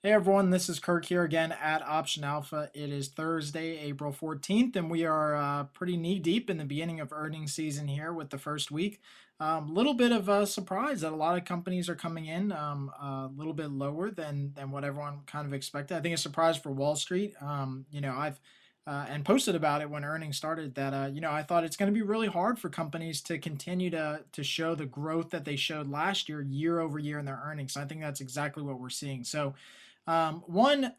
Hey everyone, this is Kirk here again at Option Alpha. It is Thursday, April 14th, and we are pretty knee deep in the beginning of earnings season here with the first week. Little bit of a surprise that a lot of companies are coming in a little bit lower than what everyone kind of expected. I think a surprise for Wall Street. I've and posted about it when earnings started that I thought it's going to be really hard for companies to continue to show the growth that they showed last year over year in their earnings. I think that's exactly what we're seeing. So one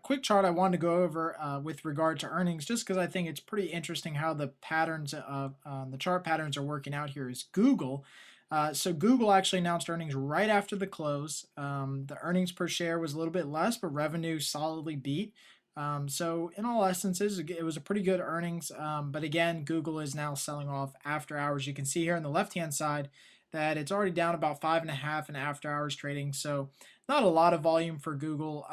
quick chart I wanted to go over with regard to earnings, just because I think it's pretty interesting how the patterns of the chart patterns are working out here, is Google. So Google actually announced earnings right after the close. The earnings per share was a little bit less, but revenue solidly beat. So in all essences, it was a pretty good earnings. But again, Google is now selling off after hours. You can see here on the left-hand side that it's already down about 5.5 in after hours trading. So not a lot of volume for Google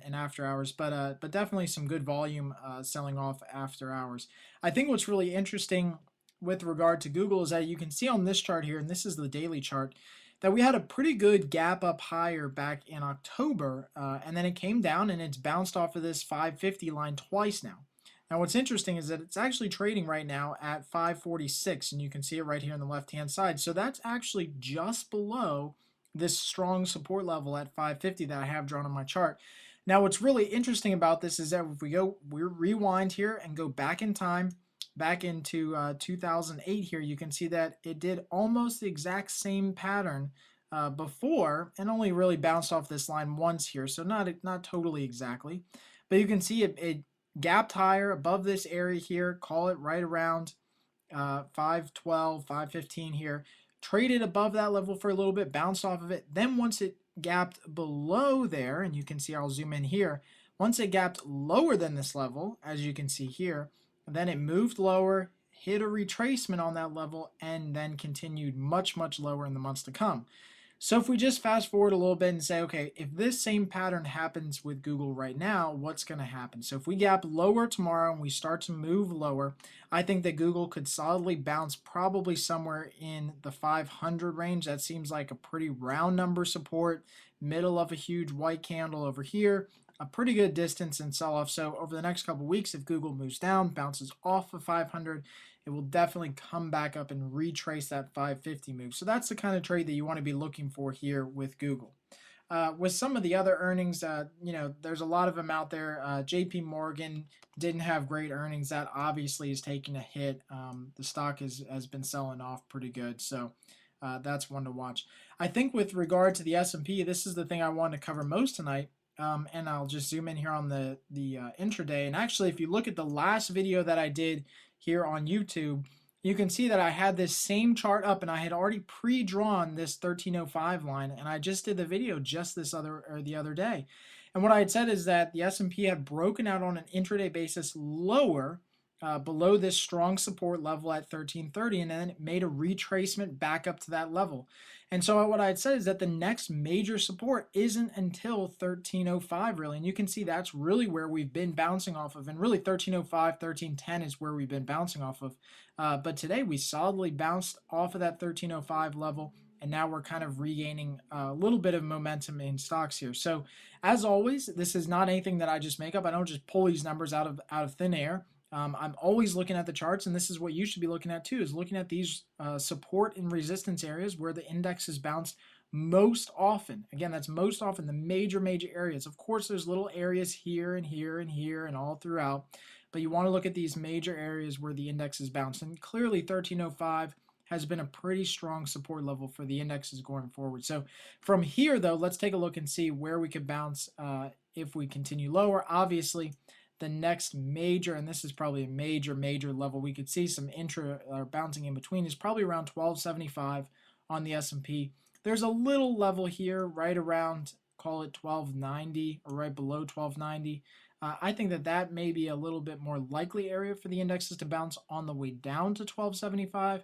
in after hours, but definitely some good volume selling off after hours. I think what's really interesting with regard to Google is that you can see on this chart here, and this is the daily chart, that we had a pretty good gap up higher back in October, and then it came down and it's bounced off of this 550 line twice now. Now, what's interesting is that it's actually trading right now at 546, and you can see it right here on the left-hand side. So that's actually just below this strong support level at 550 that I have drawn on my chart. Now, what's really interesting about this is that if we rewind here and go back in time, back into 2008 here, you can see that it did almost the exact same pattern before and only really bounced off this line once here. So not totally exactly, but you can see it gapped higher above this area here, call it right around 512, 515 here, traded above that level for a little bit, bounced off of it. Then once it gapped below there, and you can see I'll zoom in here, once it gapped lower than this level, as you can see here, then it moved lower, hit a retracement on that level, and then continued much, much lower in the months to come. So if we just fast forward a little bit and say, okay, if this same pattern happens with Google right now, what's going to happen? So if we gap lower tomorrow and we start to move lower, I think that Google could solidly bounce probably somewhere in the 500 range. That seems like a pretty round number support, middle of a huge white candle over here, a pretty good distance and sell off. So over the next couple weeks, if Google moves down, bounces off of 500, it will definitely come back up and retrace that 550 move. So that's the kind of trade that you want to be looking for here with Google. With some of the other earnings, there's a lot of them out there. JP Morgan didn't have great earnings. That obviously is taking a hit. The stock has been selling off pretty good. So that's one to watch. I think with regard to the S&P, this is the thing I wanted to cover most tonight. And I'll just zoom in here on the intraday. And actually, if you look at the last video that I did here on YouTube, you can see that I had this same chart up and I had already pre-drawn this 1305 line, and I just did the video just the other day. And what I had said is that the S&P had broken out on an intraday basis lower below this strong support level at 1330, and then it made a retracement back up to that level. And so what I had said is that the next major support isn't until 1305 really, and you can see that's really where we've been bouncing off of, and really 1305, 1310 is where we've been bouncing off of. But today we solidly bounced off of that 1305 level, and now we're kind of regaining a little bit of momentum in stocks here. So as always, this is not anything that I just make up. I don't just pull these numbers out of thin air. I'm always looking at the charts, and this is what you should be looking at too, is looking at these support and resistance areas where the index has bounced most often. Again, that's most often the major areas. Of course, there's little areas here and here and here and all throughout, but you want to look at these major areas where the index has bounced. And clearly 1305 has been a pretty strong support level for the indexes going forward. So from here, though, let's take a look and see where we could bounce if we continue lower. Obviously, the next major, and this is probably a major level we could see some intra or bouncing in between, is probably around 1275 on the S&P. There's a little level here right around, call it 1290 or right below 1290. I think that may be a little bit more likely area for the indexes to bounce on the way down to 1275.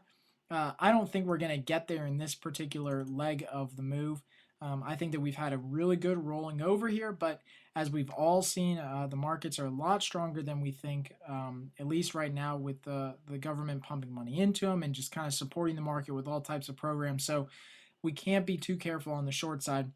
I don't think we're going to get there in this particular leg of the move. I think that we've had a really good rolling over here, but as we've all seen, the markets are a lot stronger than we think, at least right now with the government pumping money into them and just kind of supporting the market with all types of programs. So we can't be too careful on the short side.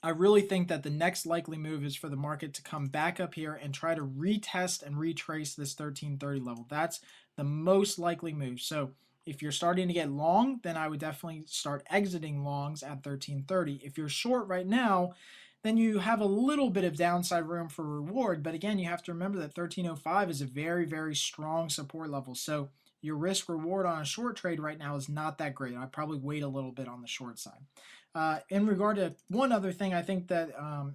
I really think that the next likely move is for the market to come back up here and try to retest and retrace this 1330 level. That's the most likely move. So if you're starting to get long, then I would definitely start exiting longs at 1330. If you're short right now, then you have a little bit of downside room for reward. But again, you have to remember that 1305 is a very, very strong support level. So your risk reward on a short trade right now is not that great. I'd probably wait a little bit on the short side. In regard to one other thing, I think that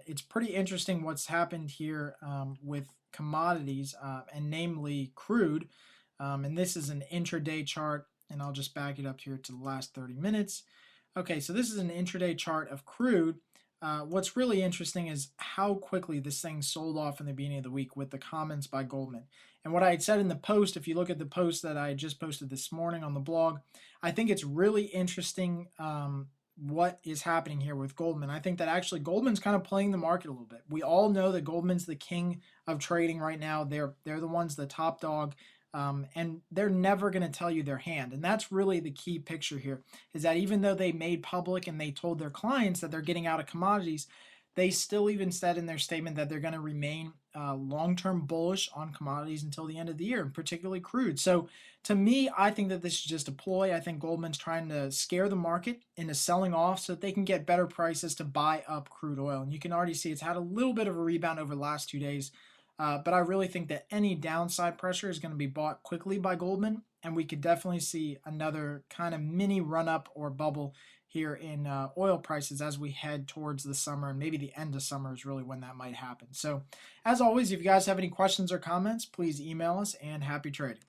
it's pretty interesting what's happened here with commodities, and namely crude. And this is an intraday chart, and I'll just back it up here to the last 30 minutes. Okay, so this is an intraday chart of crude. What's really interesting is how quickly this thing sold off in the beginning of the week with the comments by Goldman. And what I had said in the post, if you look at the post that I just posted this morning on the blog, I think it's really interesting what is happening here with Goldman. I think that actually Goldman's kind of playing the market a little bit. We all know that Goldman's the king of trading right now. They're the ones, the top dog. And they're never going to tell you their hand. And that's really the key picture here, is that even though they made public and they told their clients that they're getting out of commodities, they still even said in their statement that they're going to remain long-term bullish on commodities until the end of the year, and particularly crude. So to me, I think that this is just a ploy. I think Goldman's trying to scare the market into selling off so that they can get better prices to buy up crude oil. And you can already see it's had a little bit of a rebound over the last 2 days. But I really think that any downside pressure is going to be bought quickly by Goldman, and we could definitely see another kind of mini run-up or bubble here in oil prices as we head towards the summer, and maybe the end of summer is really when that might happen. So as always, if you guys have any questions or comments, please email us, and happy trading.